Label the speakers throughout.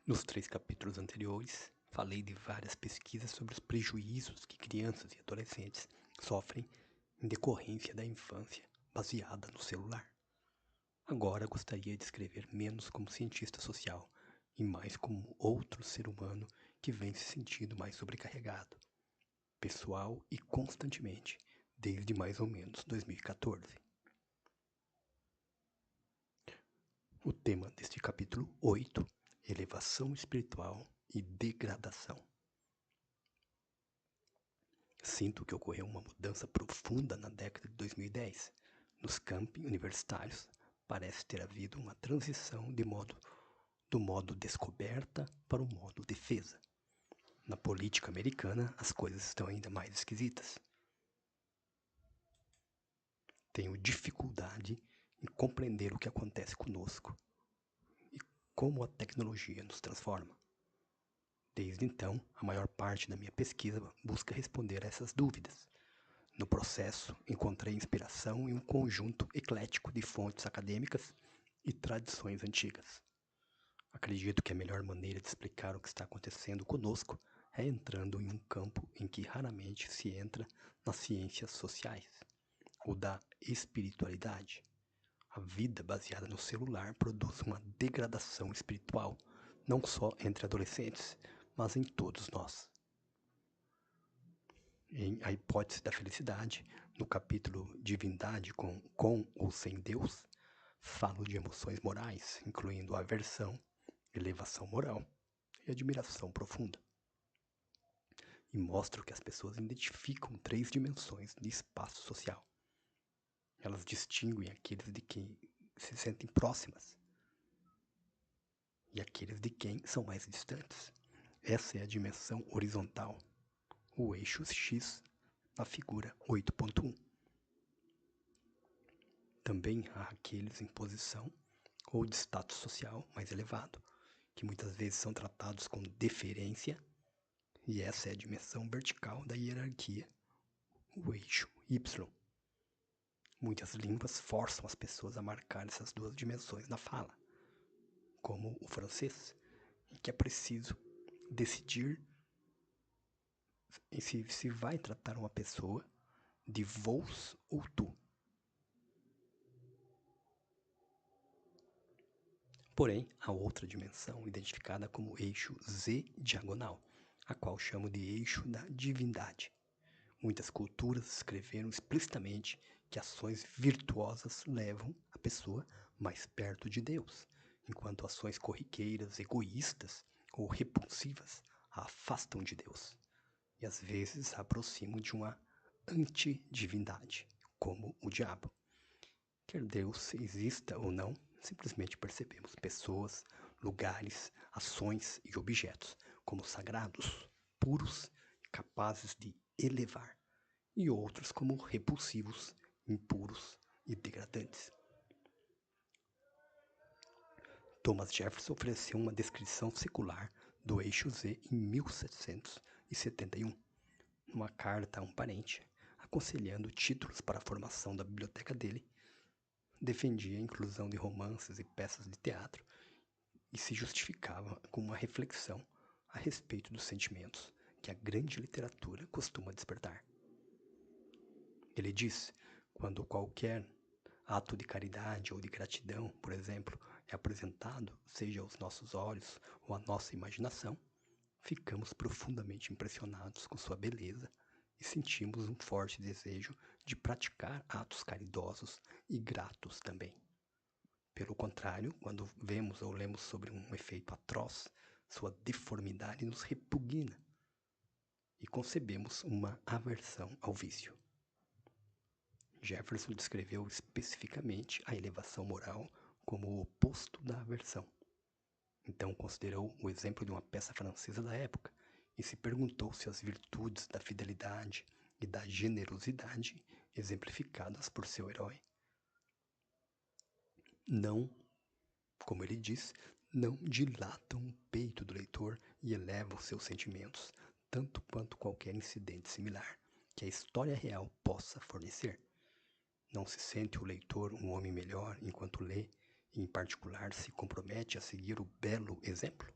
Speaker 1: Nos 3 capítulos anteriores, falei de várias pesquisas sobre os prejuízos que crianças e adolescentes sofrem em decorrência da infância baseada no celular. Agora gostaria de escrever menos como cientista social e mais como outro ser humano que vem se sentindo mais sobrecarregado, pessoal e constantemente, desde mais ou menos 2014. O tema deste capítulo 8, elevação espiritual e degradação. Sinto que ocorreu uma mudança profunda na década de 2010. Nos campi universitários, parece ter havido uma transição do modo descoberta para o modo defesa. Na política americana, as coisas estão ainda mais esquisitas. Tenho dificuldade em compreender o que acontece conosco e como a tecnologia nos transforma. Desde então, a maior parte da minha pesquisa busca responder a essas dúvidas. No processo, encontrei inspiração em um conjunto eclético de fontes acadêmicas e tradições antigas. Acredito que a melhor maneira de explicar o que está acontecendo conosco é entrando em um campo em que raramente se entra nas ciências sociais, o da espiritualidade. A vida baseada no celular produz uma degradação espiritual, não só entre adolescentes, mas em todos nós. Em A Hipótese da Felicidade, no capítulo Divindade com ou sem Deus, falo de emoções morais, incluindo aversão, elevação moral e admiração profunda. E mostro que as pessoas identificam 3 dimensões de espaço social. Elas distinguem aqueles de quem se sentem próximas e aqueles de quem são mais distantes. Essa é a dimensão horizontal, o eixo X na figura 8.1. Também há aqueles em posição ou de status social mais elevado, que muitas vezes são tratados com deferência, e essa é a dimensão vertical da hierarquia, o eixo Y. Muitas línguas forçam as pessoas a marcar essas 2 dimensões na fala, como o francês, em que é preciso decidir se vai tratar uma pessoa de vós ou tu. Porém, há outra dimensão identificada como eixo Z diagonal, a qual chamo de eixo da divindade. Muitas culturas escreveram explicitamente que ações virtuosas levam a pessoa mais perto de Deus, enquanto ações corriqueiras, egoístas ou repulsivas a afastam de Deus e às vezes a aproximam de uma antidivindade, como o diabo. Quer Deus exista ou não, simplesmente percebemos pessoas, lugares, ações e objetos como sagrados, puros e capazes de elevar, e outros como repulsivos, impuros e degradantes. Thomas Jefferson ofereceu uma descrição secular do eixo Z em 1771, numa carta a um parente, aconselhando títulos para a formação da biblioteca dele. Defendia a inclusão de romances e peças de teatro e se justificava com uma reflexão a respeito dos sentimentos que a grande literatura costuma despertar. Ele diz: quando qualquer ato de caridade ou de gratidão, por exemplo, é apresentado, seja aos nossos olhos ou à nossa imaginação, ficamos profundamente impressionados com sua beleza e sentimos um forte desejo de praticar atos caridosos e gratos também. Pelo contrário, quando vemos ou lemos sobre um efeito atroz, sua deformidade nos repugna e concebemos uma aversão ao vício. Jefferson descreveu especificamente a elevação moral como o oposto da aversão. Então considerou o exemplo de uma peça francesa da época e se perguntou se as virtudes da fidelidade e da generosidade exemplificadas por seu herói não, como ele diz, não dilatam o peito do leitor e elevam seus sentimentos, tanto quanto qualquer incidente similar que a história real possa fornecer. Não se sente o leitor um homem melhor enquanto lê e, em particular, se compromete a seguir o belo exemplo?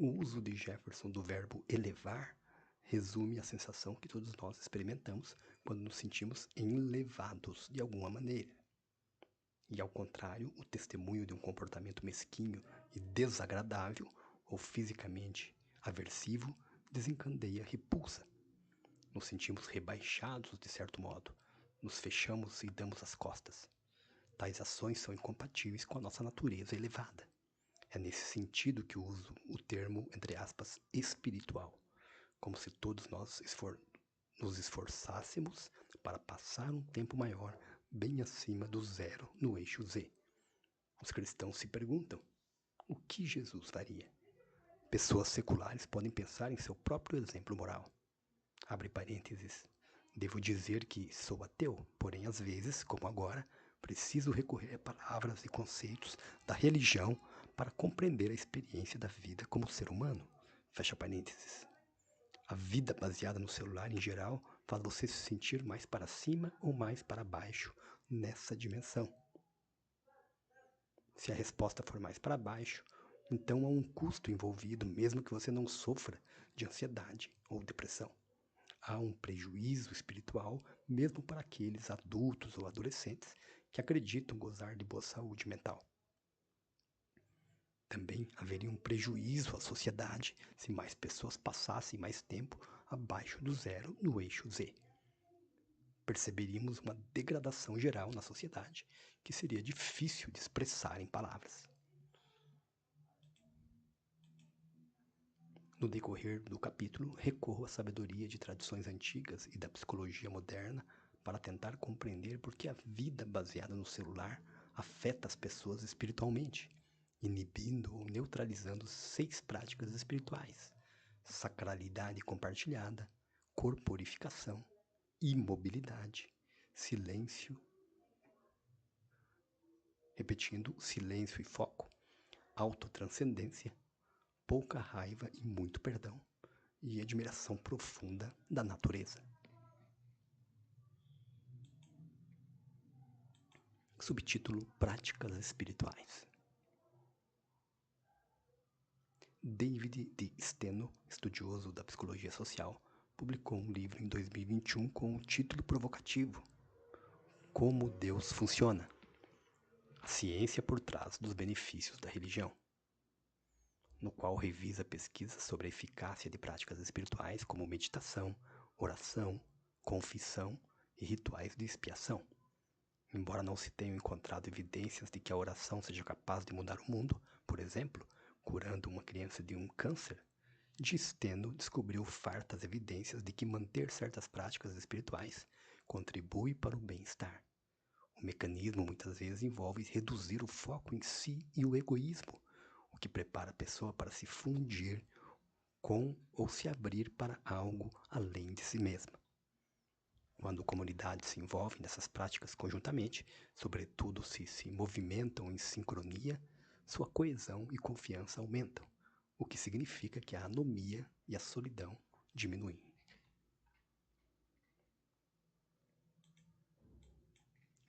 Speaker 1: O uso de Jefferson do verbo elevar resume a sensação que todos nós experimentamos quando nos sentimos elevados de alguma maneira. E ao contrário, o testemunho de um comportamento mesquinho e desagradável ou fisicamente aversivo desencadeia repulsa. Nos sentimos rebaixados de certo modo, nos fechamos e damos as costas. Tais ações são incompatíveis com a nossa natureza elevada. É nesse sentido que uso o termo, entre aspas, espiritual, como se todos nós nos esforçássemos para passar um tempo maior bem acima do zero no eixo Z. Os cristãos se perguntam: o que Jesus faria? Pessoas seculares podem pensar em seu próprio exemplo moral. Abre parênteses. Devo dizer que sou ateu, porém às vezes, como agora, preciso recorrer a palavras e conceitos da religião para compreender a experiência da vida como ser humano. Fecha parênteses. A vida baseada no celular, em geral, faz você se sentir mais para cima ou mais para baixo nessa dimensão. Se a resposta for mais para baixo, então há um custo envolvido, mesmo que você não sofra de ansiedade ou depressão. Há um prejuízo espiritual, mesmo para aqueles adultos ou adolescentes que acreditam gozar de boa saúde mental. Também haveria um prejuízo à sociedade se mais pessoas passassem mais tempo abaixo do zero no eixo Z. Perceberíamos uma degradação geral na sociedade que seria difícil de expressar em palavras. No decorrer do capítulo, recorro à sabedoria de tradições antigas e da psicologia moderna para tentar compreender por que a vida baseada no celular afeta as pessoas espiritualmente, inibindo ou neutralizando 6 práticas espirituais: sacralidade compartilhada, corporificação, imobilidade, silêncio, repetindo, silêncio e foco, autotranscendência, pouca raiva e muito perdão, e admiração profunda da natureza. Subtítulo: Práticas Espirituais. David D. Steno, estudioso da psicologia social, publicou um livro em 2021 com o título provocativo: Como Deus Funciona? A ciência por trás dos benefícios da religião, no qual revisa pesquisas sobre a eficácia de práticas espirituais como meditação, oração, confissão e rituais de expiação. Embora não se tenham encontrado evidências de que a oração seja capaz de mudar o mundo, por exemplo, curando uma criança de um câncer, Steno descobriu fartas evidências de que manter certas práticas espirituais contribui para o bem-estar. O mecanismo muitas vezes envolve reduzir o foco em si e o egoísmo, o que prepara a pessoa para se fundir com ou se abrir para algo além de si mesma. Quando comunidades se envolvem nessas práticas conjuntamente, sobretudo se movimentam em sincronia, sua coesão e confiança aumentam, o que significa que a anomia e a solidão diminuem.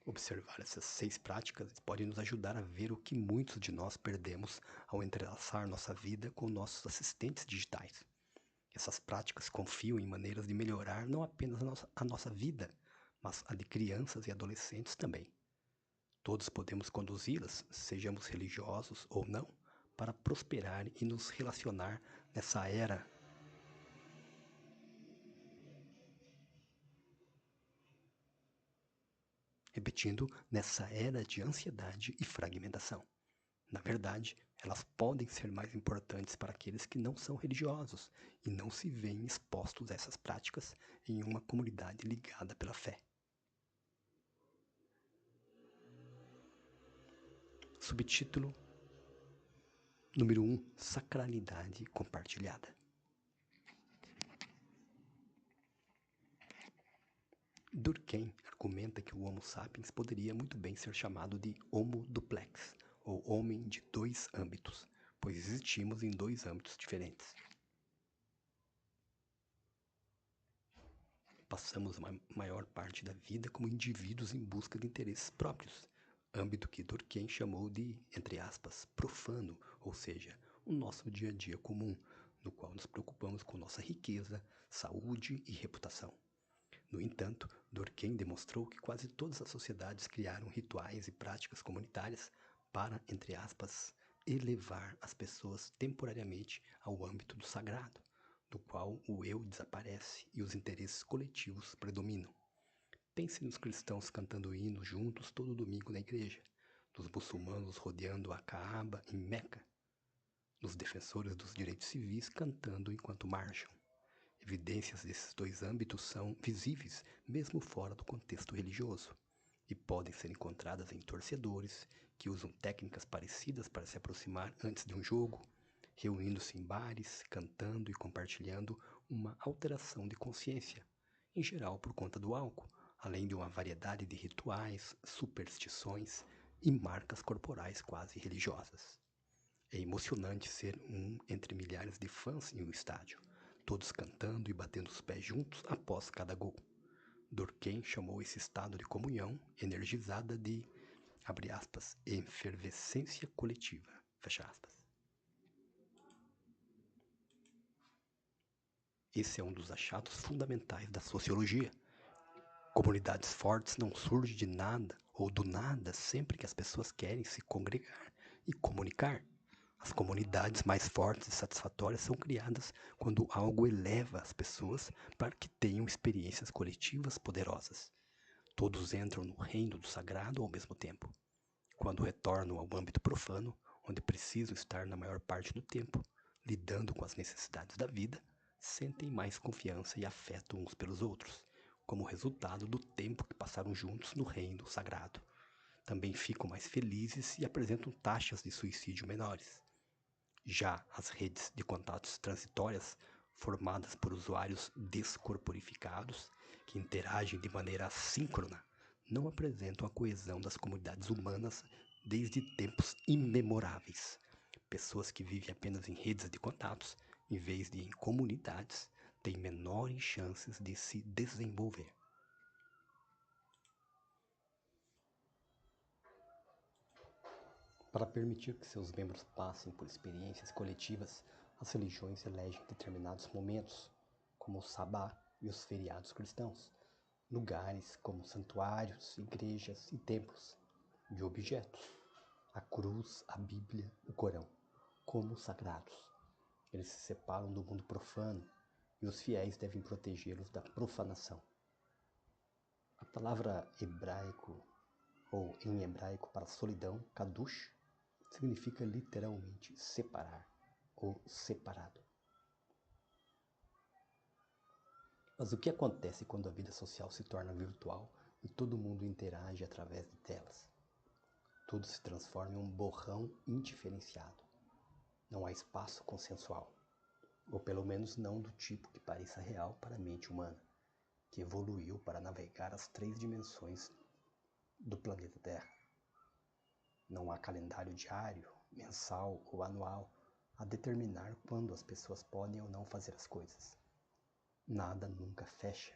Speaker 1: Observar essas 6 práticas pode nos ajudar a ver o que muitos de nós perdemos ao entrelaçar nossa vida com nossos assistentes digitais. Essas práticas confiam em maneiras de melhorar não apenas a nossa vida, mas a de crianças e adolescentes também. Todos podemos conduzi-las, sejamos religiosos ou não, para prosperar e nos relacionar nessa era nessa era de ansiedade e fragmentação. Na verdade, elas podem ser mais importantes para aqueles que não são religiosos e não se veem expostos a essas práticas em uma comunidade ligada pela fé. Subtítulo número 1: Sacralidade compartilhada. Durkheim argumenta que o Homo sapiens poderia muito bem ser chamado de Homo duplex, ou homem de 2 âmbitos, pois existimos em 2 âmbitos diferentes. Passamos a maior parte da vida como indivíduos em busca de interesses próprios, âmbito que Durkheim chamou de, entre aspas, profano, ou seja, o nosso dia a dia comum, no qual nos preocupamos com nossa riqueza, saúde e reputação. No entanto, Durkheim demonstrou que quase todas as sociedades criaram rituais e práticas comunitárias para, entre aspas, elevar as pessoas temporariamente ao âmbito do sagrado, do qual o eu desaparece e os interesses coletivos predominam. Pense nos cristãos cantando hinos juntos todo domingo na igreja, dos muçulmanos rodeando a Kaaba em Meca, nos defensores dos direitos civis cantando enquanto marcham. Evidências desses dois âmbitos são visíveis mesmo fora do contexto religioso e podem ser encontradas em torcedores que usam técnicas parecidas para se aproximar antes de um jogo, reunindo-se em bares, cantando e compartilhando uma alteração de consciência, em geral por conta do álcool, além de uma variedade de rituais, superstições e marcas corporais quase religiosas. É emocionante ser um entre milhares de fãs em um estádio, todos cantando e batendo os pés juntos após cada gol. Durkheim chamou esse estado de comunhão energizada de, abre aspas, efervescência coletiva, fecha aspas. Esse é um dos achados fundamentais da sociologia. Comunidades fortes não surgem de nada ou do nada sempre que as pessoas querem se congregar e comunicar. As comunidades mais fortes e satisfatórias são criadas quando algo eleva as pessoas para que tenham experiências coletivas poderosas. Todos entram no reino do sagrado ao mesmo tempo. Quando retornam ao âmbito profano, onde precisam estar na maior parte do tempo, lidando com as necessidades da vida, sentem mais confiança e afeto uns pelos outros, como resultado do tempo que passaram juntos no reino sagrado. Também ficam mais felizes e apresentam taxas de suicídio menores. Já as redes de contatos transitórias, formadas por usuários descorporificados, que interagem de maneira assíncrona, não apresentam a coesão das comunidades humanas desde tempos imemoráveis. Pessoas que vivem apenas em redes de contatos, em vez de em comunidades, têm menores chances de se desenvolver. Para permitir que seus membros passem por experiências coletivas, as religiões elegem determinados momentos, como o sabá e os feriados cristãos, lugares como santuários, igrejas e templos, de objetos, a cruz, a Bíblia, o Corão, como sagrados. Eles se separam do mundo profano e os fiéis devem protegê-los da profanação. A palavra hebraico, ou em hebraico para solidão, kadush, significa literalmente separar ou separado. Mas o que acontece quando a vida social se torna virtual e todo mundo interage através de telas? Tudo se transforma em um borrão indiferenciado. Não há espaço consensual, ou pelo menos não do tipo que pareça real para a mente humana, que evoluiu para navegar as 3 dimensões do planeta Terra. Não há calendário diário, mensal ou anual a determinar quando as pessoas podem ou não fazer as coisas. Nada nunca fecha,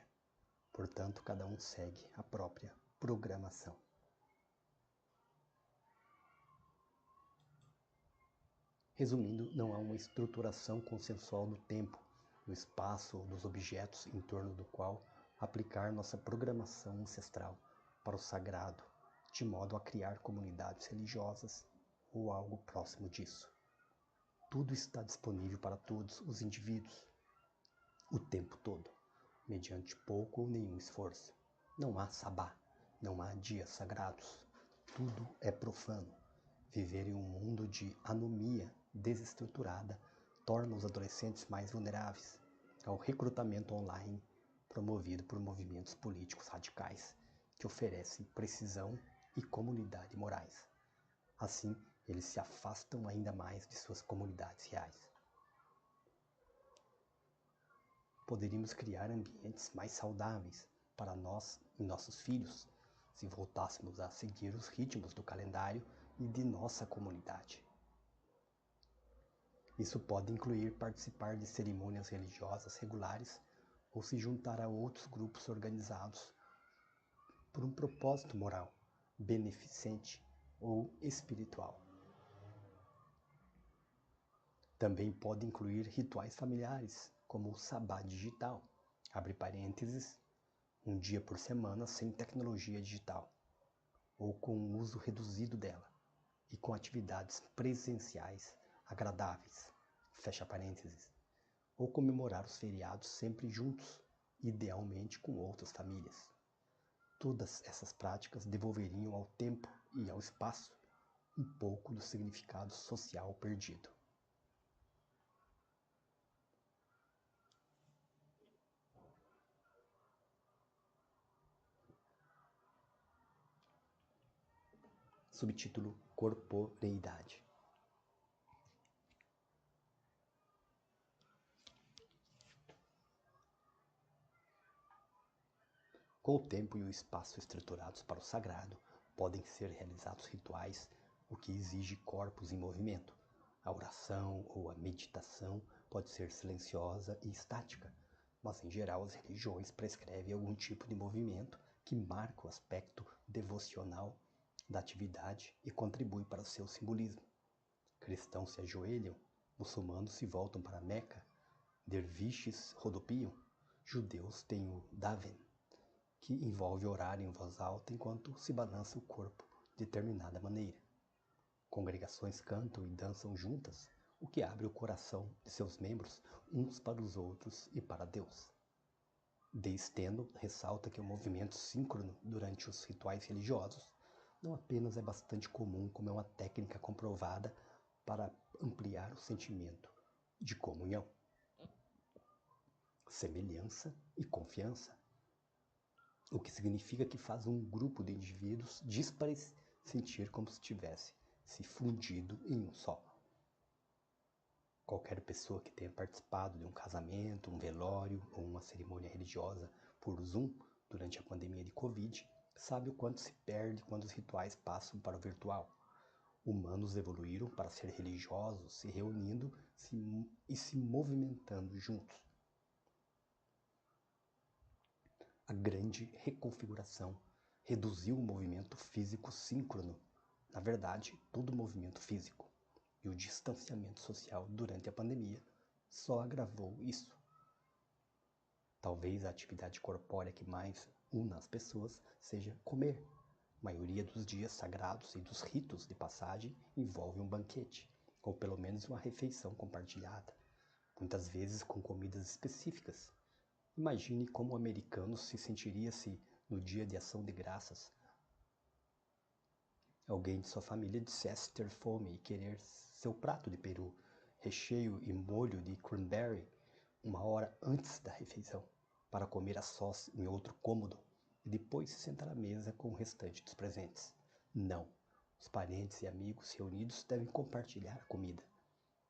Speaker 1: portanto cada um segue a própria programação. Resumindo, não há uma estruturação consensual do tempo, do espaço ou dos objetos em torno do qual aplicar nossa programação ancestral para o sagrado, de modo a criar comunidades religiosas ou algo próximo disso. Tudo está disponível para todos os indivíduos, o tempo todo, mediante pouco ou nenhum esforço. Não há sabá, não há dias sagrados, tudo é profano. Viver em um mundo de anomia desestruturada torna os adolescentes mais vulneráveis ao recrutamento online promovido por movimentos políticos radicais que oferecem precisão e comunidade morais. Assim, eles se afastam ainda mais de suas comunidades reais. Poderíamos criar ambientes mais saudáveis para nós e nossos filhos se voltássemos a seguir os ritmos do calendário e de nossa comunidade. Isso pode incluir participar de cerimônias religiosas regulares ou se juntar a outros grupos organizados por um propósito moral, beneficente ou espiritual. Também pode incluir rituais familiares, como o sabá digital, abre parênteses, um dia por semana sem tecnologia digital, ou com um uso reduzido dela, e com atividades presenciais agradáveis, fecha parênteses, ou comemorar os feriados sempre juntos, idealmente com outras famílias. Todas essas práticas devolveriam ao tempo e ao espaço um pouco do significado social perdido. Subtítulo: Corporeidade. Com o tempo e o espaço estruturados para o sagrado, podem ser realizados rituais, o que exige corpos em movimento. A oração ou a meditação pode ser silenciosa e estática, mas em geral as religiões prescrevem algum tipo de movimento que marca o aspecto devocional da atividade e contribui para o seu simbolismo. Cristãos se ajoelham, muçulmanos se voltam para Meca, derviches rodopiam, judeus têm o daven, que envolve orar em voz alta enquanto se balança o corpo de determinada maneira. Congregações cantam e dançam juntas, o que abre o coração de seus membros uns para os outros e para Deus. De Steno ressalta que o movimento síncrono durante os rituais religiosos não apenas é bastante comum, como é uma técnica comprovada para ampliar o sentimento de comunhão, semelhança e confiança, o que significa que faz um grupo de indivíduos díspares sentir como se tivesse se fundido em um só. Qualquer pessoa que tenha participado de um casamento, um velório ou uma cerimônia religiosa por Zoom durante a pandemia de Covid sabe o quanto se perde quando os rituais passam para o virtual. Humanos evoluíram para ser religiosos, se reunindo e se movimentando juntos. A grande reconfiguração reduziu o movimento físico síncrono, na verdade, todo movimento físico, e o distanciamento social durante a pandemia só agravou isso. Talvez a atividade corpórea que mais una as pessoas seja comer. A maioria dos dias sagrados e dos ritos de passagem envolve um banquete, ou pelo menos uma refeição compartilhada, muitas vezes com comidas específicas. Imagine como o americano se sentiria se, no dia de ação de graças, alguém de sua família dissesse ter fome e querer seu prato de peru, recheio e molho de cranberry uma hora antes da refeição, para comer a sós em outro cômodo e depois se sentar à mesa com o restante dos presentes. Não, os parentes e amigos reunidos devem compartilhar a comida.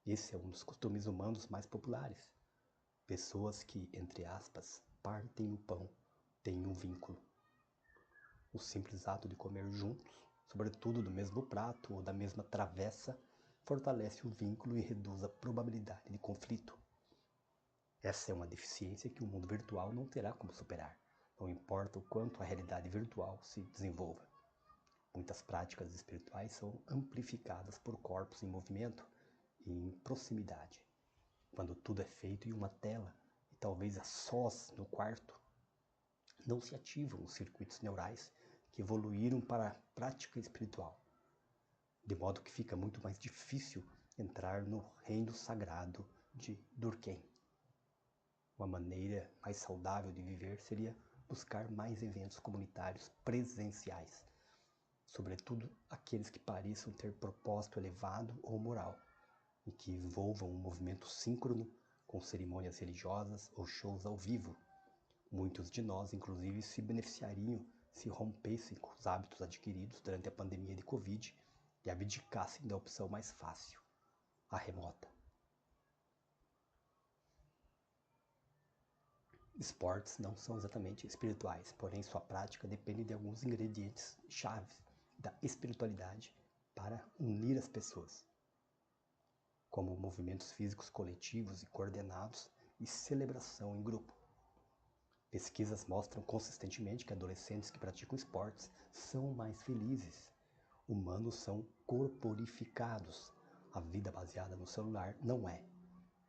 Speaker 1: Esse é um dos costumes humanos mais populares. Pessoas que, entre aspas, partem o pão, têm um vínculo. O simples ato de comer juntos, sobretudo do mesmo prato ou da mesma travessa, fortalece o vínculo e reduz a probabilidade de conflito. Essa é uma deficiência que o mundo virtual não terá como superar, não importa o quanto a realidade virtual se desenvolva. Muitas práticas espirituais são amplificadas por corpos em movimento e em proximidade. Quando tudo é feito em uma tela e talvez a sós no quarto, não se ativam os circuitos neurais que evoluíram para a prática espiritual, de modo que fica muito mais difícil entrar no reino sagrado de Durkheim. Uma maneira mais saudável de viver seria buscar mais eventos comunitários presenciais, sobretudo aqueles que pareçam ter propósito elevado ou moral, e que envolvam um movimento síncrono com cerimônias religiosas ou shows ao vivo. Muitos de nós, inclusive, se beneficiariam se rompessem com os hábitos adquiridos durante a pandemia de Covid e abdicassem da opção mais fácil, a remota. Esportes não são exatamente espirituais, porém sua prática depende de alguns ingredientes chaves da espiritualidade para unir as pessoas, como movimentos físicos coletivos e coordenados e celebração em grupo. Pesquisas mostram consistentemente que adolescentes que praticam esportes são mais felizes. Humanos são corporificados. A vida baseada no celular não é.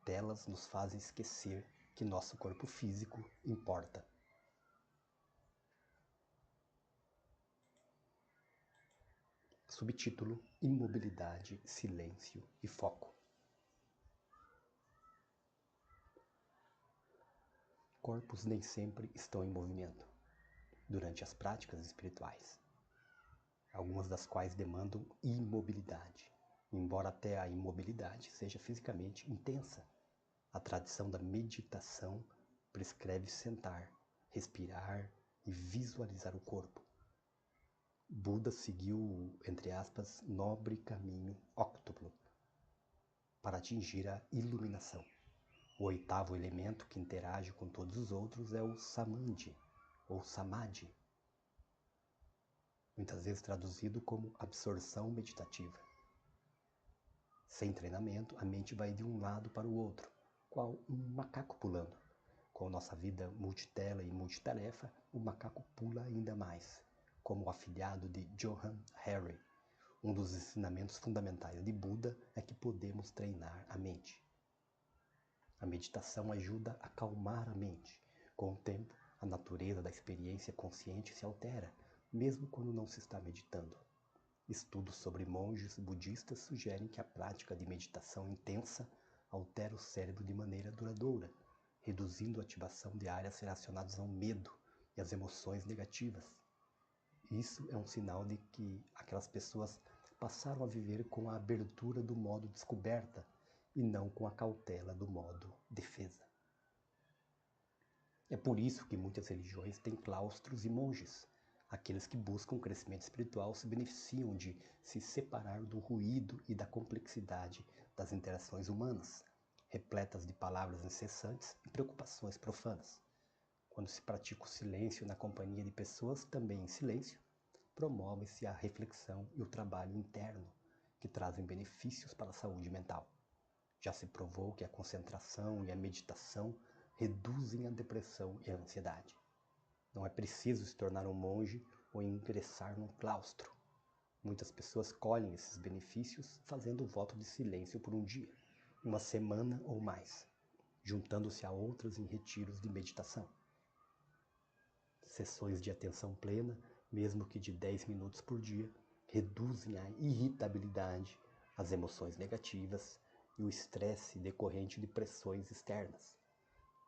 Speaker 1: Telas nos fazem esquecer que nosso corpo físico importa. Subtítulo: Imobilidade, Silêncio e Foco. Corpos nem sempre estão em movimento durante as práticas espirituais, algumas das quais demandam imobilidade, embora até a imobilidade seja fisicamente intensa. A tradição da meditação prescreve sentar, respirar e visualizar o corpo. Buda seguiu o, entre aspas, nobre caminho óctuplo para atingir a iluminação. O oitavo elemento que interage com todos os outros é o samadhi, ou samadhi, muitas vezes traduzido como absorção meditativa. Sem treinamento, a mente vai de um lado para o outro, qual um macaco pulando. Com nossa vida multitela e multitarefa, o macaco pula ainda mais, como o afilhado de Johann Hari. Um dos ensinamentos fundamentais de Buda é que podemos treinar a mente. A meditação ajuda a acalmar a mente. Com o tempo, a natureza da experiência consciente se altera, mesmo quando não se está meditando. Estudos sobre monges budistas sugerem que a prática de meditação intensa altera o cérebro de maneira duradoura, reduzindo a ativação de áreas relacionadas ao medo e às emoções negativas. Isso é um sinal de que aquelas pessoas passaram a viver com a abertura do modo descoberta e não com a cautela do modo defesa. É por isso que muitas religiões têm claustros e monges. Aqueles que buscam crescimento espiritual se beneficiam de se separar do ruído e da complexidade das interações humanas, repletas de palavras incessantes e preocupações profanas. Quando se pratica o silêncio na companhia de pessoas também em silêncio, promove-se a reflexão e o trabalho interno, que trazem benefícios para a saúde mental. Já se provou que a concentração e a meditação reduzem a depressão e a ansiedade. Não é preciso se tornar um monge ou ingressar num claustro. Muitas pessoas colhem esses benefícios fazendo o voto de silêncio por um dia, uma semana ou mais, juntando-se a outras em retiros de meditação. Sessões de atenção plena, mesmo que de 10 minutos por dia, reduzem a irritabilidade, as emoções negativas e o estresse decorrente de pressões externas.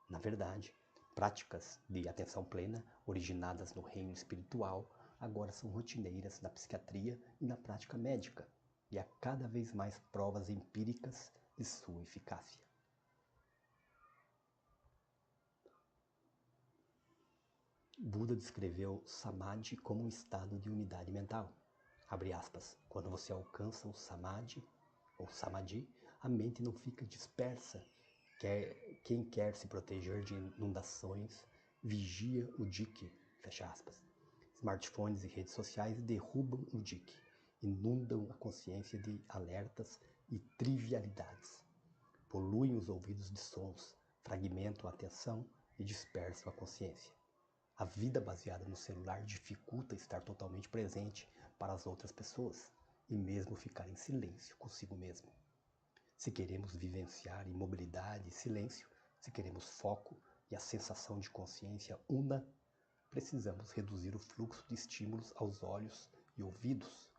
Speaker 1: Na verdade, práticas de atenção plena, originadas no reino espiritual, agora são rotineiras na psiquiatria e na prática médica, e há cada vez mais provas empíricas de sua eficácia. Buda descreveu samadhi como um estado de unidade mental. Abre aspas, quando você alcança o samadhi, ou samadhi, a mente não fica dispersa. Quem quer se proteger de inundações, vigia o dique, fecha aspas. Smartphones e redes sociais derrubam o dique, inundam a consciência de alertas e trivialidades. Poluem os ouvidos de sons, fragmentam a atenção e dispersam a consciência. A vida baseada no celular dificulta estar totalmente presente para as outras pessoas e mesmo ficar em silêncio consigo mesmo. Se queremos vivenciar imobilidade e silêncio, se queremos foco e a sensação de consciência una, precisamos reduzir o fluxo de estímulos aos olhos e ouvidos.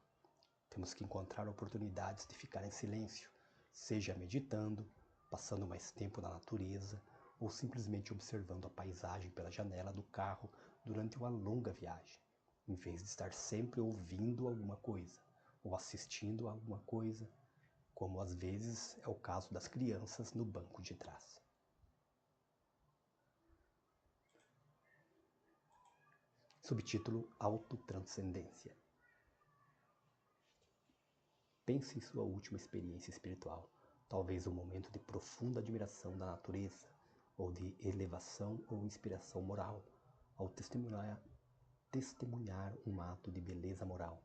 Speaker 1: Temos que encontrar oportunidades de ficar em silêncio, seja meditando, passando mais tempo na natureza, ou simplesmente observando a paisagem pela janela do carro durante uma longa viagem, em vez de estar sempre ouvindo alguma coisa ou assistindo a alguma coisa, como às vezes é o caso das crianças no banco de trás. Subtítulo: Autotranscendência. Pense em sua última experiência espiritual, talvez um momento de profunda admiração da natureza, ou de elevação ou inspiração moral, ao testemunhar um ato de beleza moral.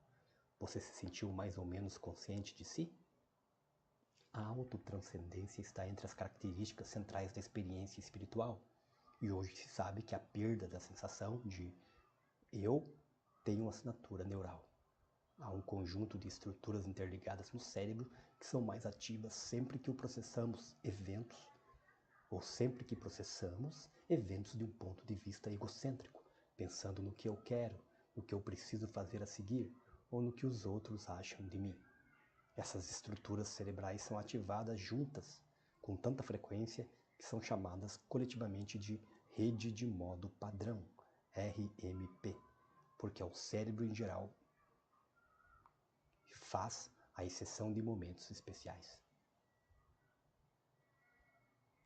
Speaker 1: Você se sentiu mais ou menos consciente de si? A autotranscendência está entre as características centrais da experiência espiritual, e hoje se sabe que a perda da sensação de eu tem uma assinatura neural. Há um conjunto de estruturas interligadas no cérebro que são mais ativas sempre que processamos eventos de um ponto de vista egocêntrico, pensando no que eu quero, no que eu preciso fazer a seguir ou no que os outros acham de mim. Essas estruturas cerebrais são ativadas juntas com tanta frequência que são chamadas coletivamente de rede de modo padrão, RMP, porque é o cérebro em geral faz, à exceção de momentos especiais.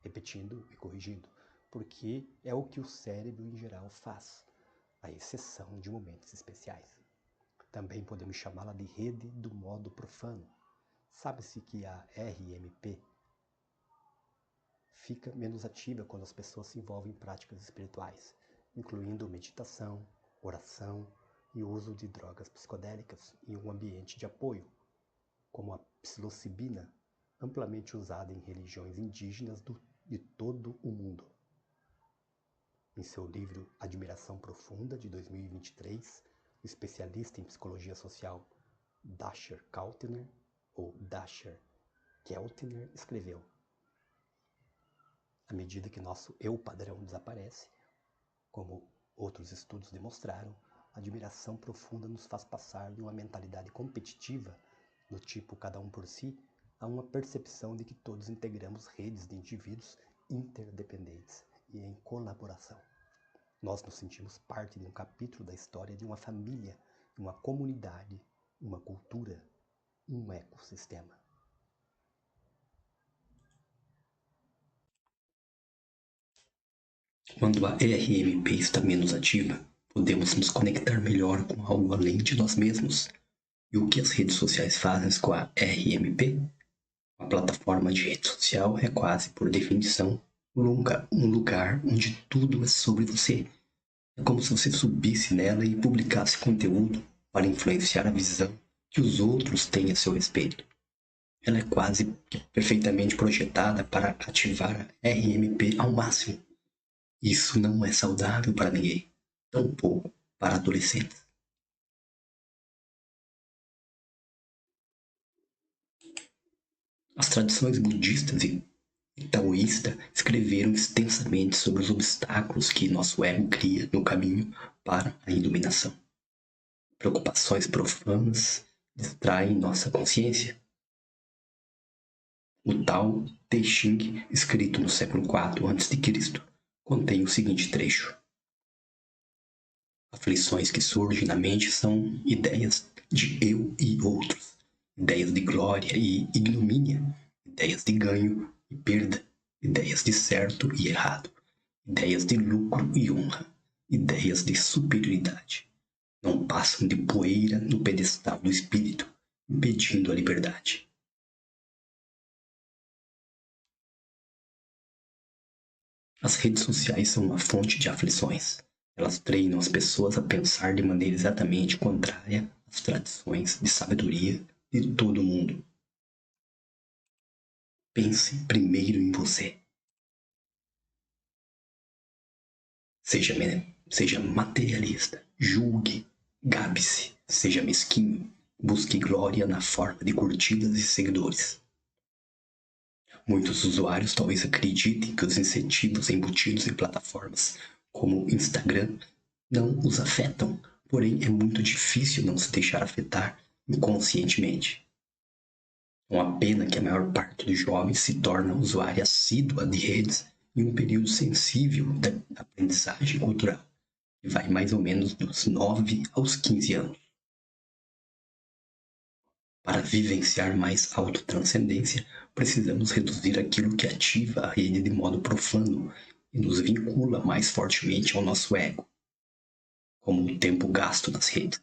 Speaker 1: Repetindo e corrigindo, porque é o que o cérebro em geral faz, à exceção de momentos especiais. Também podemos chamá-la de rede do modo profano. Sabe-se que a RMP fica menos ativa quando as pessoas se envolvem em práticas espirituais, incluindo meditação, oração e uso de drogas psicodélicas em um ambiente de apoio, como a psilocibina, amplamente usada em religiões indígenas de todo o mundo. Em seu livro Admiração Profunda, de 2023, o especialista em psicologia social Dasher Keltner, escreveu: à medida que nosso eu padrão desaparece, como outros estudos demonstraram, a admiração profunda nos faz passar de uma mentalidade competitiva, do tipo cada um por si, a uma percepção de que todos integramos redes de indivíduos interdependentes e em colaboração. Nós nos sentimos parte de um capítulo da história de uma família, uma comunidade, uma cultura, um ecossistema. Quando a RMP está menos ativa, podemos nos conectar melhor com algo além de nós mesmos. E o que as redes sociais fazem com a RMP? Uma plataforma de rede social é quase, por definição, um lugar onde tudo é sobre você. É como se você subisse nela e publicasse conteúdo para influenciar a visão que os outros têm a seu respeito. Ela é quase perfeitamente projetada para ativar a RMP ao máximo. Isso não é saudável para ninguém, tampouco para adolescentes. As tradições budistas e taoísta escreveram extensamente sobre os obstáculos que nosso ego cria no caminho para a iluminação. Preocupações profanas distraem nossa consciência. O Tao Te Ching, escrito no século IV a.C., contém o seguinte trecho: aflições que surgem na mente são ideias de eu e outros, ideias de glória e ignomínia, ideias de ganho e perda, ideias de certo e errado, ideias de lucro e honra, ideias de superioridade. Não passam de poeira no pedestal do espírito, impedindo a liberdade. As redes sociais são uma fonte de aflições. Elas treinam as pessoas a pensar de maneira exatamente contrária às tradições de sabedoria de todo mundo. Pense primeiro em você. Seja materialista, julgue, gabe-se, seja mesquinho, busque glória na forma de curtidas e seguidores. Muitos usuários talvez acreditem que os incentivos embutidos em plataformas como Instagram não os afetam, porém é muito difícil não se deixar afetar inconscientemente. É uma pena que a maior parte dos jovens se torna usuária assídua de redes em um período sensível da aprendizagem cultural, que vai mais ou menos dos 9 aos 15 anos. Para vivenciar mais autotranscendência, precisamos reduzir aquilo que ativa a rede de modo profano e nos vincula mais fortemente ao nosso ego, como o tempo gasto nas redes.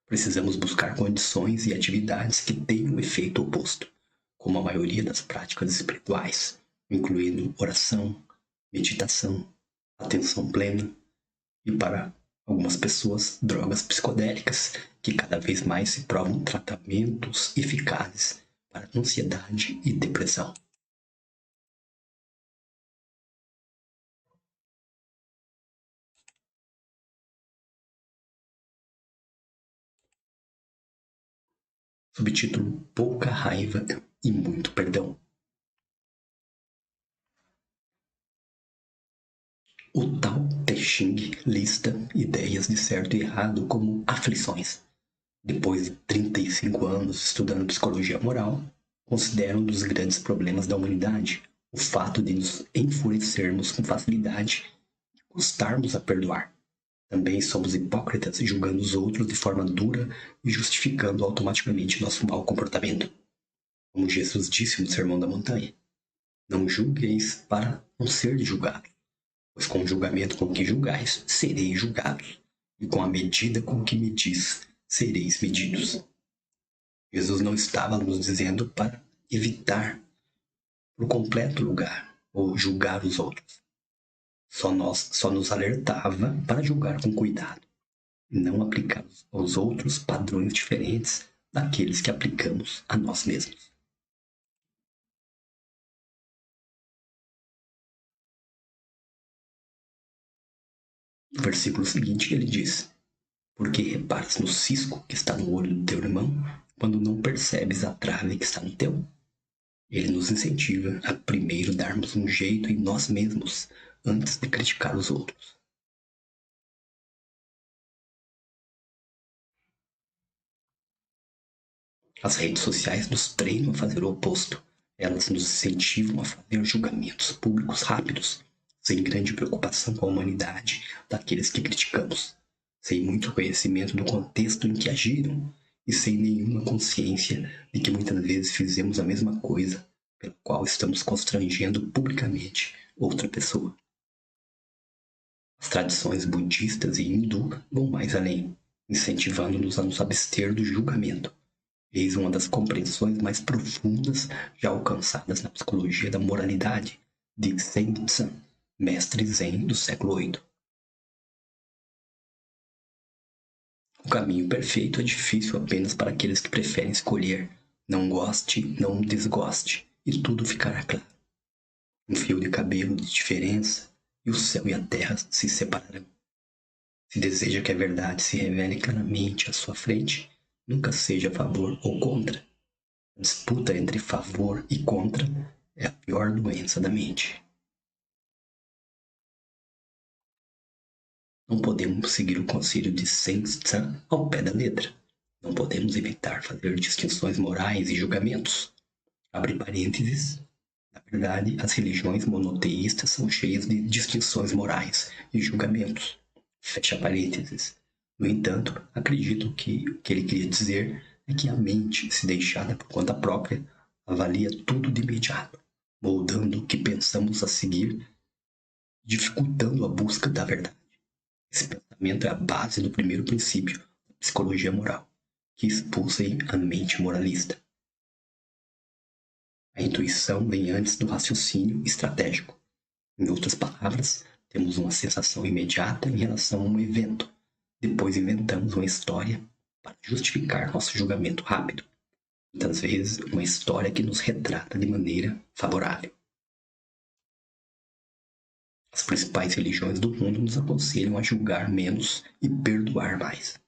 Speaker 1: Precisamos buscar condições e atividades que tenham o efeito oposto, como a maioria das práticas espirituais, incluindo oração, meditação, atenção plena e, para algumas pessoas, drogas psicodélicas, que cada vez mais se provam tratamentos eficazes para ansiedade e depressão. Subtítulo: Pouca raiva e muito perdão. O Tao Te Ching lista ideias de certo e errado como aflições. Depois de 35 anos estudando psicologia moral, considero um dos grandes problemas da humanidade o fato de nos enfurecermos com facilidade e custarmos a perdoar. Também somos hipócritas, julgando os outros de forma dura e justificando automaticamente nosso mau comportamento. Como Jesus disse no Sermão da Montanha: não julgueis para não ser julgados, pois com o julgamento com que julgais, sereis julgados, e com a medida com que medis, sereis medidos. Jesus não estava nos dizendo para evitar por completo lugar ou julgar os outros. Só nos alertava para julgar com cuidado e não aplicar aos outros padrões diferentes daqueles que aplicamos a nós mesmos. No versículo seguinte ele diz: porque reparas no cisco que está no olho do teu irmão, quando não percebes a trave que está no teu? Ele nos incentiva a primeiro darmos um jeito em nós mesmos, antes de criticar os outros. As redes sociais nos treinam a fazer o oposto. Elas nos incentivam a fazer julgamentos públicos rápidos, sem grande preocupação com a humanidade daqueles que criticamos, sem muito conhecimento do contexto em que agiram e sem nenhuma consciência de que muitas vezes fizemos a mesma coisa pela qual estamos constrangendo publicamente outra pessoa. As tradições budistas e hindu vão mais além, incentivando-nos a nos abster do julgamento. Eis uma das compreensões mais profundas já alcançadas na psicologia da moralidade de Zeng Tsan, mestre Zen do século VIII. O caminho perfeito é difícil apenas para aqueles que preferem escolher não goste, não desgoste, e tudo ficará claro. Um fio de cabelo de diferença e o céu e a terra se separarão. Se deseja que a verdade se revele claramente à sua frente, nunca seja a favor ou contra. A disputa entre favor e contra é a pior doença da mente. Não podemos seguir o conselho de Zeng Tsan ao pé da letra. Não podemos evitar fazer distinções morais e julgamentos. Abre parênteses. Na verdade, as religiões monoteístas são cheias de distinções morais e julgamentos. Fecha parênteses. No entanto, acredito que o que ele queria dizer é que a mente, se deixada por conta própria, avalia tudo de imediato, moldando o que pensamos a seguir, dificultando a busca da verdade. Esse pensamento é a base do primeiro princípio da psicologia moral, que expulsa a mente moralista. A intuição vem antes do raciocínio estratégico. Em outras palavras, temos uma sensação imediata em relação a um evento. Depois inventamos uma história para justificar nosso julgamento rápido. Muitas vezes, uma história que nos retrata de maneira favorável. As principais religiões do mundo nos aconselham a julgar menos e perdoar mais.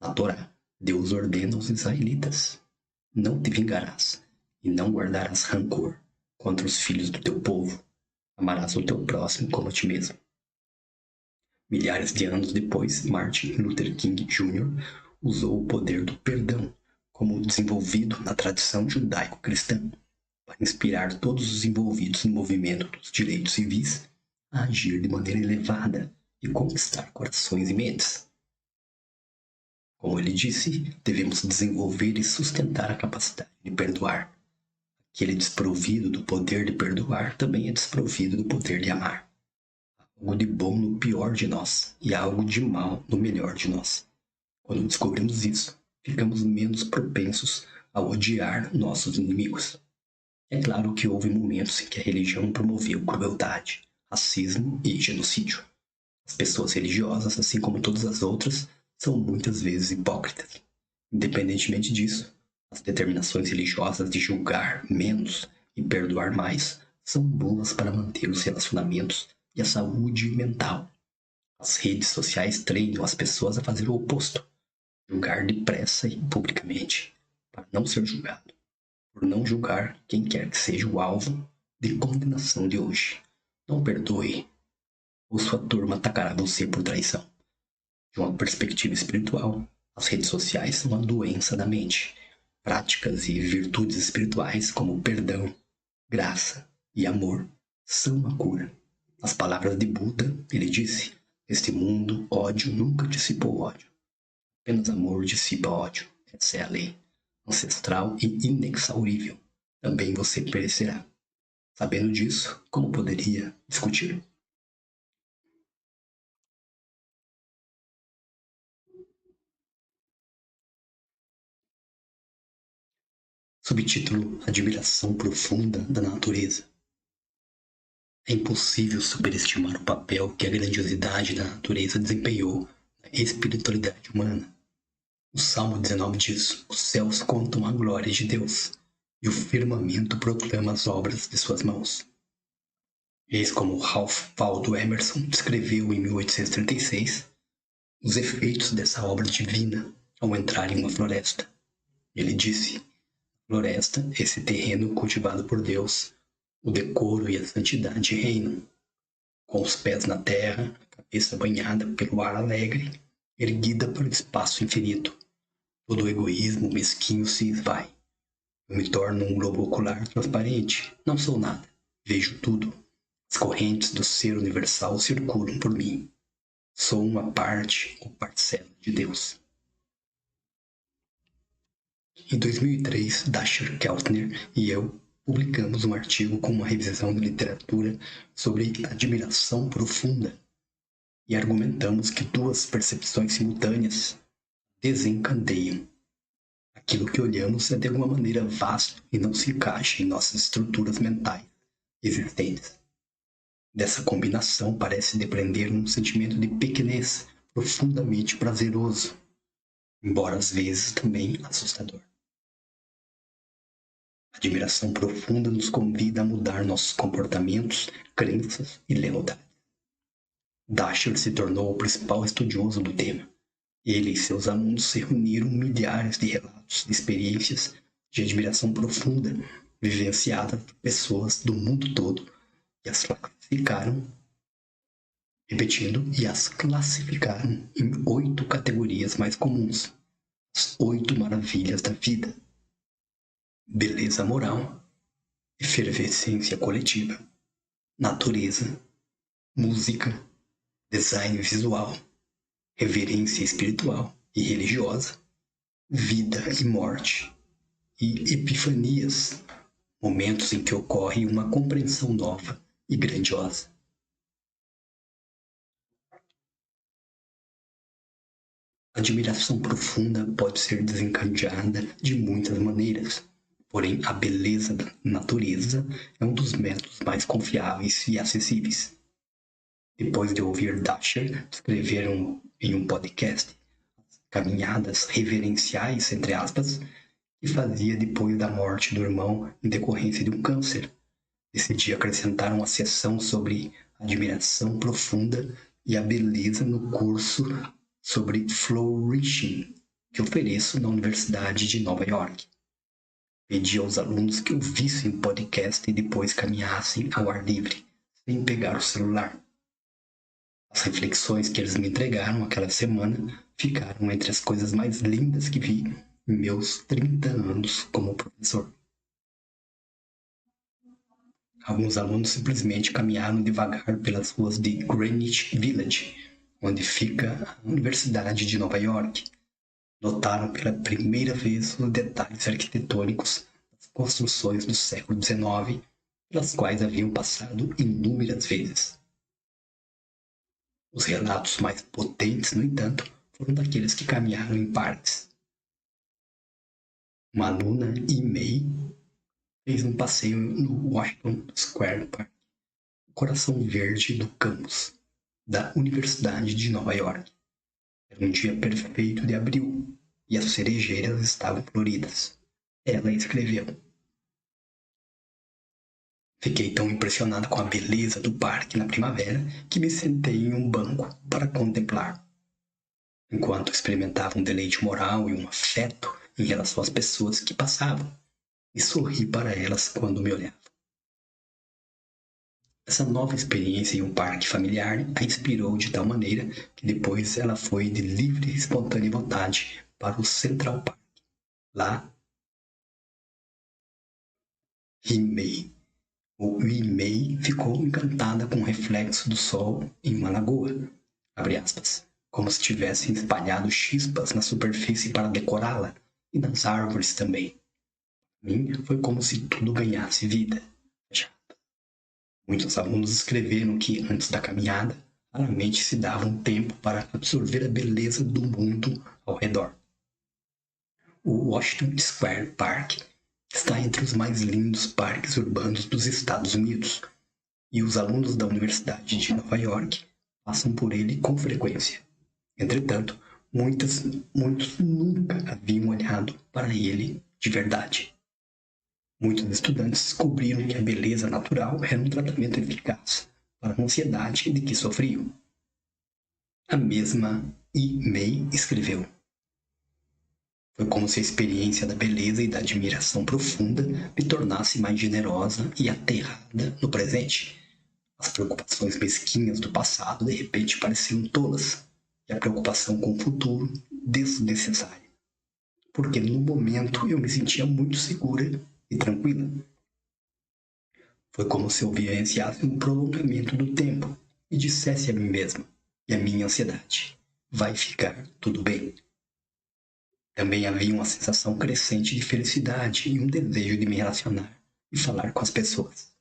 Speaker 1: Na Torá, Deus ordena aos israelitas: não te vingarás e não guardarás rancor contra os filhos do teu povo. Amarás o teu próximo como a ti mesmo. Milhares de anos depois, Martin Luther King Jr. usou o poder do perdão, como desenvolvido na tradição judaico-cristã, para inspirar todos os envolvidos no movimento dos direitos civis a agir de maneira elevada e conquistar corações e mentes. Como ele disse, devemos desenvolver e sustentar a capacidade de perdoar. Aquele desprovido do poder de perdoar também é desprovido do poder de amar. Há algo de bom no pior de nós e há algo de mal no melhor de nós. Quando descobrimos isso, ficamos menos propensos a odiar nossos inimigos. É claro que houve momentos em que a religião promoveu crueldade, racismo e genocídio. As pessoas religiosas, assim como todas as outras, são muitas vezes hipócritas. Independentemente disso, as determinações religiosas de julgar menos e perdoar mais são boas para manter os relacionamentos e a saúde mental. As redes sociais treinam as pessoas a fazer o oposto: julgar depressa e publicamente, para não ser julgado, por não julgar quem quer que seja o alvo de condenação de hoje. Não perdoe, ou sua turma atacará você por traição. De uma perspectiva espiritual, as redes sociais são uma doença da mente. Práticas e virtudes espirituais como perdão, graça e amor são a cura. As palavras de Buda, ele disse: neste mundo, ódio nunca dissipou ódio. Apenas amor dissipa ódio. Essa é a lei, ancestral e inexaurível. Também você perecerá. Sabendo disso, como poderia discutir? Subtítulo: Admiração profunda da natureza. É impossível superestimar o papel que a grandiosidade da natureza desempenhou na espiritualidade humana. O Salmo 19 diz: os céus contam a glória de Deus, e o firmamento proclama as obras de suas mãos. Eis como Ralph Waldo Emerson descreveu em 1836 os efeitos dessa obra divina ao entrar em uma floresta. Ele disse: floresta, esse terreno cultivado por Deus, o decoro e a santidade reinam. Com os pés na terra, a cabeça banhada pelo ar alegre, erguida para o espaço infinito, todo o egoísmo mesquinho se esvai. Eu me torno um globo ocular transparente. Não sou nada. Vejo tudo. As correntes do ser universal circulam por mim. Sou uma parte ou parcela de Deus. Em 2003, Dashiell Keltner e eu publicamos um artigo com uma revisão de literatura sobre admiração profunda e argumentamos que duas percepções simultâneas desencadeiam. Aquilo que olhamos é de alguma maneira vasto e não se encaixa em nossas estruturas mentais existentes. Dessa combinação parece depender um sentimento de pequenez profundamente prazeroso, embora às vezes também assustador. A admiração profunda nos convida a mudar nossos comportamentos, crenças e lealdades. Dashiell se tornou o principal estudioso do tema. Ele e seus alunos se reuniram milhares de relatos de experiências de admiração profunda vivenciadas por pessoas do mundo todo e as classificaram, e as classificaram em 8 categorias mais comuns, as 8 maravilhas da vida: beleza moral, efervescência coletiva, natureza, música, design visual, reverência espiritual e religiosa, vida e morte, e epifanias, momentos em que ocorre uma compreensão nova e grandiosa. A admiração profunda pode ser desencadeada de muitas maneiras, porém a beleza da natureza é um dos métodos mais confiáveis e acessíveis. Depois de ouvir Dashiell descrever em um podcast caminhadas reverenciais, entre aspas, que fazia depois da morte do irmão em decorrência de um câncer, decidi acrescentar uma seção sobre admiração profunda e a beleza no curso sobre flourishing que ofereço na Universidade de Nova York. Pedi aos alunos que ouvissem o podcast e depois caminhassem ao ar livre, sem pegar o celular. As reflexões que eles me entregaram aquela semana ficaram entre as coisas mais lindas que vi em meus 30 anos como professor. Alguns alunos simplesmente caminharam devagar pelas ruas de Greenwich Village, onde fica a Universidade de Nova York. Notaram pela primeira vez os detalhes arquitetônicos das construções do século XIX, pelas quais haviam passado inúmeras vezes. Os relatos mais potentes, no entanto, foram daqueles que caminharam em parques. Uma aluna, Imei, fez um passeio no Washington Square Park, o coração verde do campus da Universidade de Nova York. Era um dia perfeito de abril e as cerejeiras estavam floridas. Ela escreveu: fiquei tão impressionada com a beleza do parque na primavera que me sentei em um banco para contemplar. Enquanto experimentava um deleite moral e um afeto em relação às pessoas que passavam e sorri para elas quando me olhavam. Essa nova experiência em um parque familiar a inspirou de tal maneira que depois ela foi de livre e espontânea vontade para o Central Park. Lá, Mei ficou encantada com o reflexo do sol em uma lagoa, abre aspas, como se tivessem espalhado chispas na superfície para decorá-la, e nas árvores também. Mim foi como se tudo ganhasse vida. Muitos alunos escreveram que, antes da caminhada, raramente se dava um tempo para absorver a beleza do mundo ao redor. O Washington Square Park está entre os mais lindos parques urbanos dos Estados Unidos, e os alunos da Universidade de Nova York passam por ele com frequência. Entretanto, muitos nunca haviam olhado para ele de verdade. Muitos estudantes descobriram que a beleza natural era um tratamento eficaz para a ansiedade de que sofriam. A mesma Mei escreveu: foi como se a experiência da beleza e da admiração profunda me tornasse mais generosa e aterrada no presente. As preocupações mesquinhas do passado de repente pareciam tolas, e a preocupação com o futuro desnecessária. Porque no momento eu me sentia muito segura e tranquila. Foi como se eu vivenciasse um prolongamento do tempo e dissesse a mim mesma e a minha ansiedade: vai ficar tudo bem. Também havia uma sensação crescente de felicidade e um desejo de me relacionar e falar com as pessoas.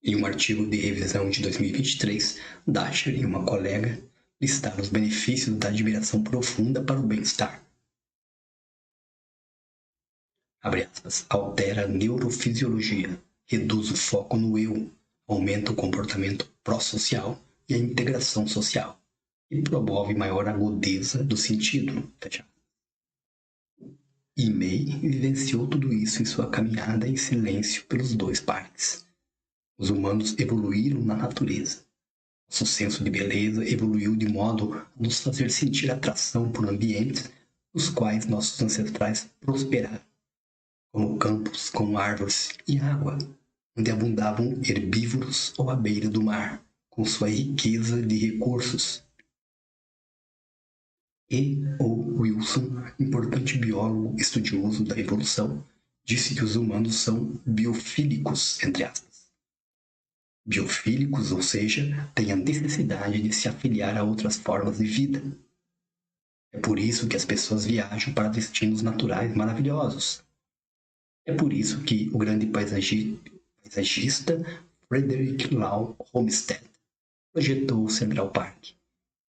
Speaker 1: Em um artigo de revisão de 2023, Dasher e uma colega listaram os benefícios da admiração profunda para o bem-estar. Abre aspas, altera a neurofisiologia, reduz o foco no eu, aumenta o comportamento pró-social e a integração social, e promove maior agudeza do sentido. Mei vivenciou tudo isso em sua caminhada em silêncio pelos 2 parques. Os humanos evoluíram na natureza. Nosso senso de beleza evoluiu de modo a nos fazer sentir atração por ambientes nos quais nossos ancestrais prosperaram, como campos com árvores e água, onde abundavam herbívoros ou à beira do mar, com sua riqueza de recursos. O. Wilson, importante biólogo estudioso da evolução, disse que os humanos são biofílicos, entre aspas. Biofílicos, ou seja, têm a necessidade de se afiliar a outras formas de vida. É por isso que as pessoas viajam para destinos naturais maravilhosos. É por isso que o grande paisagista Frederick Law Olmsted projetou o Central Park,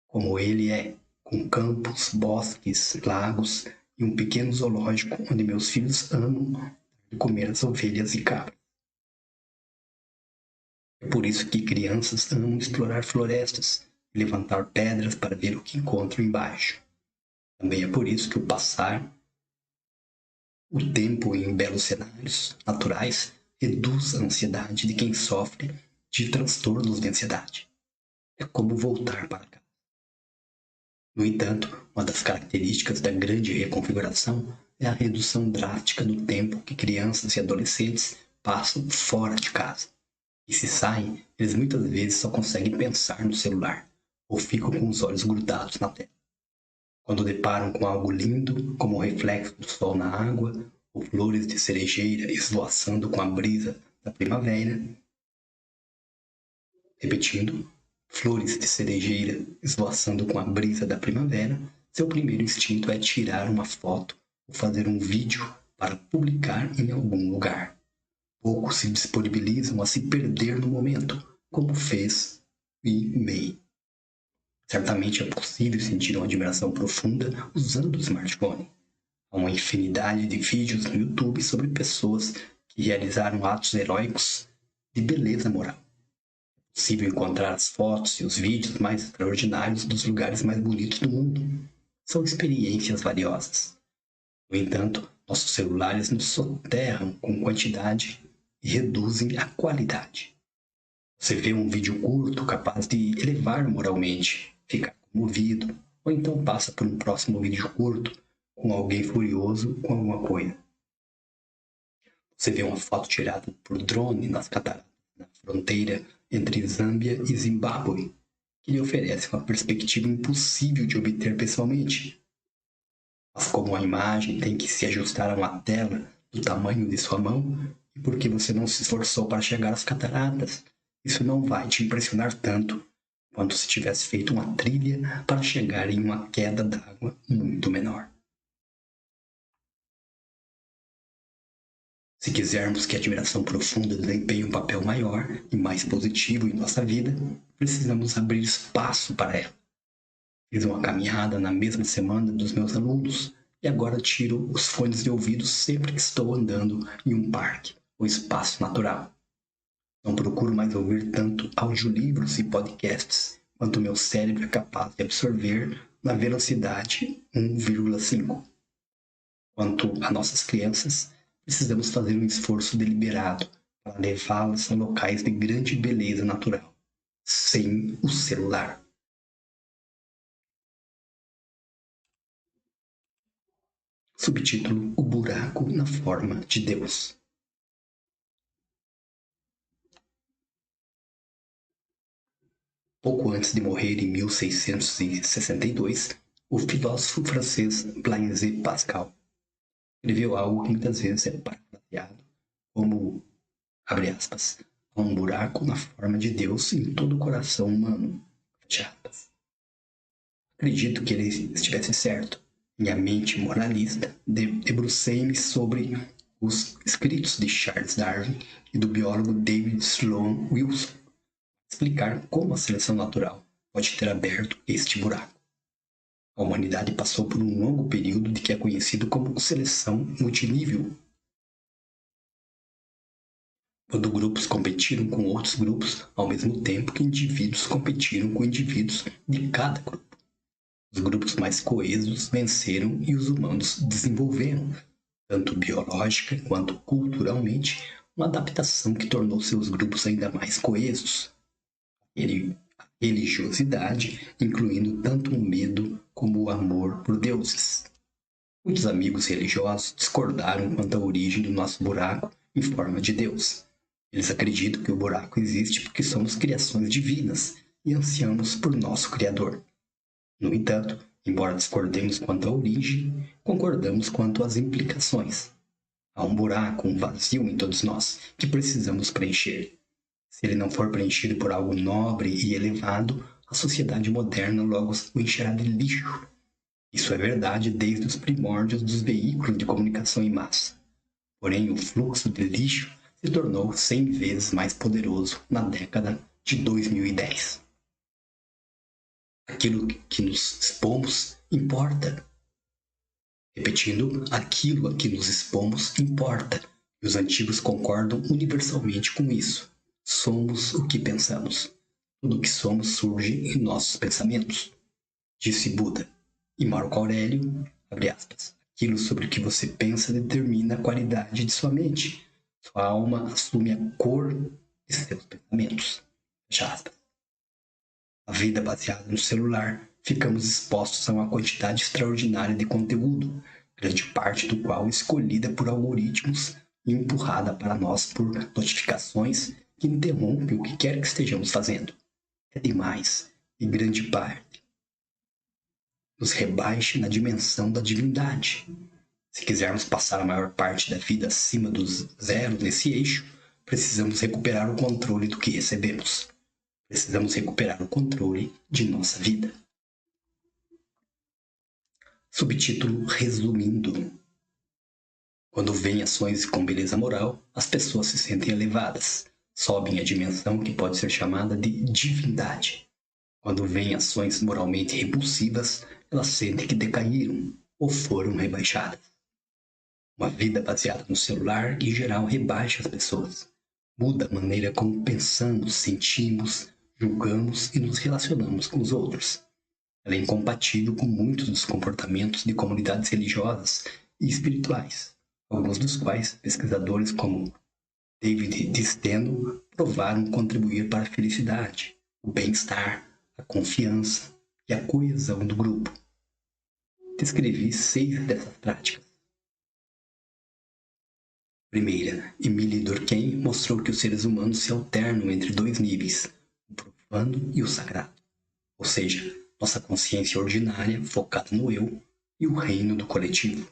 Speaker 1: como ele é, com campos, bosques, lagos e um pequeno zoológico onde meus filhos amam comer as ovelhas e cabras. É por isso que crianças amam explorar florestas e levantar pedras para ver o que encontram embaixo. Também é por isso que o passar o tempo em belos cenários naturais reduz a ansiedade de quem sofre de transtornos de ansiedade. É como voltar para casa. No entanto, uma das características da grande reconfiguração é a redução drástica do tempo que crianças e adolescentes passam fora de casa. E se saem, eles muitas vezes só conseguem pensar no celular ou ficam com os olhos grudados na tela. Quando deparam com algo lindo, como o reflexo do sol na água, ou flores de cerejeira esvoaçando com a brisa da primavera. Repetindo, flores de cerejeira esvoaçando com a brisa da primavera, seu primeiro instinto é tirar uma foto ou fazer um vídeo para publicar em algum lugar. Poucos se disponibilizam a se perder no momento, como fez Mei. Certamente é possível sentir uma admiração profunda usando o smartphone. Há uma infinidade de vídeos no YouTube sobre pessoas que realizaram atos heróicos de beleza moral. É possível encontrar as fotos e os vídeos mais extraordinários dos lugares mais bonitos do mundo. São experiências valiosas. No entanto, nossos celulares nos soterram com quantidade e reduzem a qualidade. Você vê um vídeo curto capaz de elevar moralmente, ficar comovido ou então passa por um próximo vídeo curto com alguém furioso com alguma coisa. Você vê uma foto tirada por drone nas cataratas, na fronteira entre Zâmbia e Zimbábue, que lhe oferece uma perspectiva impossível de obter pessoalmente. Mas como a imagem tem que se ajustar a uma tela do tamanho de sua mão, e porque você não se esforçou para chegar às cataratas, isso não vai te impressionar tanto quanto se tivesse feito uma trilha para chegar em uma queda d'água muito menor. Se quisermos que a admiração profunda desempenhe um papel maior e mais positivo em nossa vida, precisamos abrir espaço para ela. Fiz uma caminhada na mesma semana dos meus alunos e agora tiro os fones de ouvido sempre que estou andando em um parque ou espaço natural. Não procuro mais ouvir tanto audiolivros e podcasts quanto meu cérebro é capaz de absorver na velocidade 1,5. Quanto a nossas crianças, precisamos fazer um esforço deliberado para levá-las a locais de grande beleza natural, sem o celular. Subtítulo: O buraco na forma de Deus. Pouco antes de morrer em 1662, o filósofo francês Blaise Pascal escreveu algo que muitas vezes é parafraseado como, abre aspas, há um buraco na forma de Deus em todo o coração humano, fecha aspas. Acredito que ele estivesse certo. Minha mente moralista debrucei-me sobre os escritos de Charles Darwin e do biólogo David Sloan Wilson, explicar como a seleção natural pode ter aberto este buraco. A humanidade passou por um longo período de que é conhecido como seleção multinível, quando grupos competiram com outros grupos ao mesmo tempo que indivíduos competiram com indivíduos de cada grupo. Os grupos mais coesos venceram e os humanos desenvolveram, tanto biológica quanto culturalmente, uma adaptação que tornou seus grupos ainda mais coesos. A religiosidade, incluindo tanto o medo como o amor por deuses. Muitos amigos religiosos discordaram quanto à origem do nosso buraco em forma de Deus. Eles acreditam que o buraco existe porque somos criações divinas e ansiamos por nosso Criador. No entanto, embora discordemos quanto à origem, concordamos quanto às implicações. Há um buraco, um vazio em todos nós, que precisamos preencher. Se ele não for preenchido por algo nobre e elevado, a sociedade moderna logo o encherá de lixo. Isso é verdade desde os primórdios dos veículos de comunicação em massa. Porém, o fluxo de lixo se tornou 100 vezes mais poderoso na década de 2010. Aquilo que nos expomos importa. Repetindo, aquilo a que nos expomos importa. E os antigos concordam universalmente com isso. Somos o que pensamos. Tudo o que somos surge em nossos pensamentos. Disse Buda. E Marco Aurélio, abre aspas, aquilo sobre o que você pensa determina a qualidade de sua mente. Sua alma assume a cor de seus pensamentos. Fecha aspas. A vida baseada no celular, ficamos expostos a uma quantidade extraordinária de conteúdo, grande parte do qual escolhida por algoritmos e empurrada para nós por notificações que interrompem o que quer que estejamos fazendo. É demais, e grande parte nos rebaixa na dimensão da divindade. Se quisermos passar a maior parte da vida acima dos zeros nesse eixo, precisamos recuperar o controle do que recebemos. Precisamos recuperar o controle de nossa vida. Subtítulo: Resumindo. Quando vêm ações com beleza moral, as pessoas se sentem elevadas, sobem a dimensão que pode ser chamada de divindade. Quando vêm ações moralmente repulsivas, elas sentem que decaíram ou foram rebaixadas. Uma vida baseada no celular, em geral, rebaixa as pessoas. Muda a maneira como pensamos, sentimos, julgamos e nos relacionamos com os outros. Ela é incompatível com muitos dos comportamentos de comunidades religiosas e espirituais, alguns dos quais pesquisadores como David Desteno provaram contribuir para a felicidade, o bem-estar, a confiança e a coesão do grupo. Descrevi 6 dessas práticas. Primeira, Émile Durkheim mostrou que os seres humanos se alternam entre 2 níveis, o profano e o sagrado, ou seja, nossa consciência ordinária focada no eu e o reino do coletivo.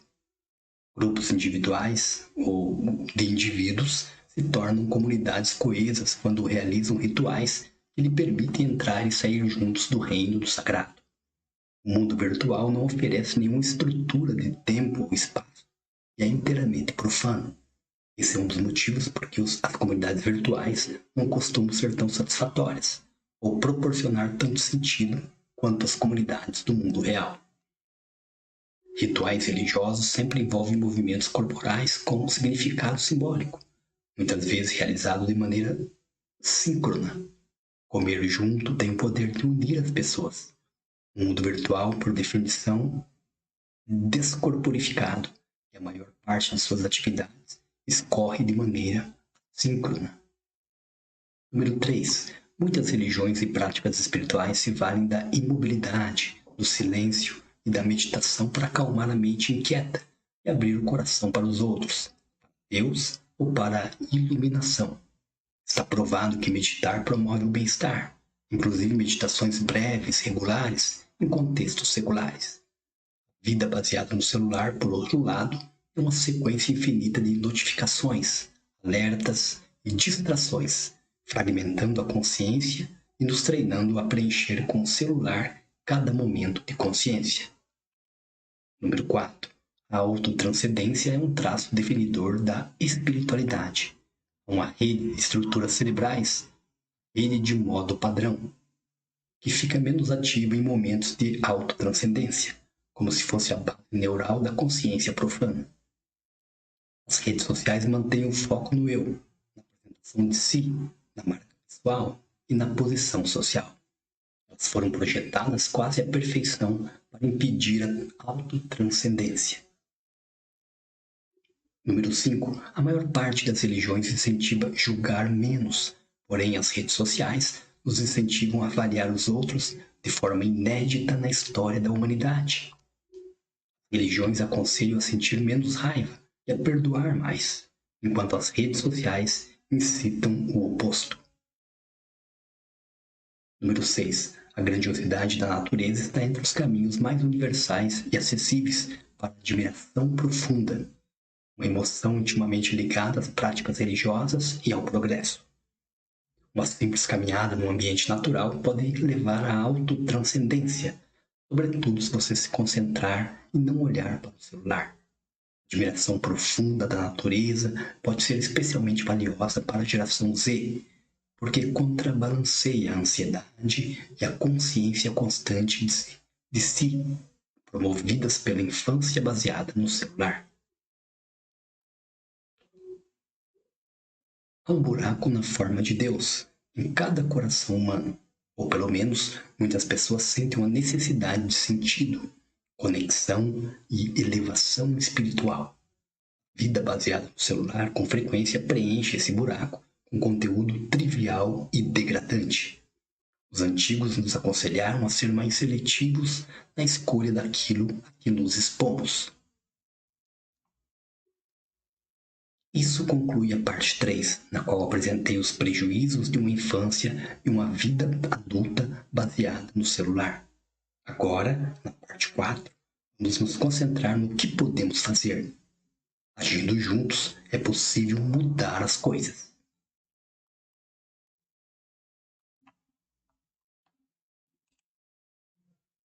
Speaker 1: Grupos individuais ou de indivíduos se tornam comunidades coesas quando realizam rituais que lhe permitem entrar e sair juntos do reino do sagrado. O mundo virtual não oferece nenhuma estrutura de tempo ou espaço e é inteiramente profano. Esse é um dos motivos por que as comunidades virtuais não costumam ser tão satisfatórias ou proporcionar tanto sentido quanto as comunidades do mundo real. Rituais religiosos sempre envolvem movimentos corporais com um significado simbólico, muitas vezes realizado de maneira síncrona. Comer junto tem o poder de unir as pessoas. O mundo virtual, por definição, descorporificado, e a maior parte de suas atividades escorre de maneira síncrona. Número 3. Muitas religiões e práticas espirituais se valem da imobilidade, do silêncio e da meditação para acalmar a mente inquieta e abrir o coração para os outros, para Deus ou para a iluminação. Está provado que meditar promove o bem-estar, inclusive meditações breves, regulares, em contextos seculares. Vida baseada no celular, por outro lado, é uma sequência infinita de notificações, alertas e distrações, fragmentando a consciência e nos treinando a preencher com o celular cada momento de consciência. Número 4. A autotranscendência é um traço definidor da espiritualidade. Uma rede de estruturas cerebrais, rede de modo padrão, que fica menos ativa em momentos de autotranscendência, como se fosse a base neural da consciência profana. As redes sociais mantêm o foco no eu, na apresentação de si, na marca pessoal e na posição social. Elas foram projetadas quase à perfeição para impedir a autotranscendência. Número 5. A maior parte das religiões incentiva julgar menos, porém as redes sociais nos incentivam a avaliar os outros de forma inédita na história da humanidade. Religiões aconselham a sentir menos raiva e a perdoar mais, enquanto as redes sociais incitam o oposto. Número 6. A grandiosidade da natureza está entre os caminhos mais universais e acessíveis para a admiração profunda, uma emoção intimamente ligada às práticas religiosas e ao progresso. Uma simples caminhada no ambiente natural pode levar à autotranscendência, sobretudo se você se concentrar e não olhar para o celular. A admiração profunda da natureza pode ser especialmente valiosa para a geração Z, porque contrabalanceia a ansiedade e a consciência constante de si, promovidas pela infância baseada no celular. Há um buraco na forma de Deus, em cada coração humano, ou pelo menos muitas pessoas sentem uma necessidade de sentido, conexão e elevação espiritual. Vida baseada no celular com frequência preenche esse buraco com conteúdo trivial e degradante. Os antigos nos aconselharam a ser mais seletivos na escolha daquilo a que nos expomos. Isso conclui a parte 3, na qual apresentei os prejuízos de uma infância e uma vida adulta baseada no celular. Agora, na parte 4, vamos nos concentrar no que podemos fazer. Agindo juntos, é possível mudar as coisas.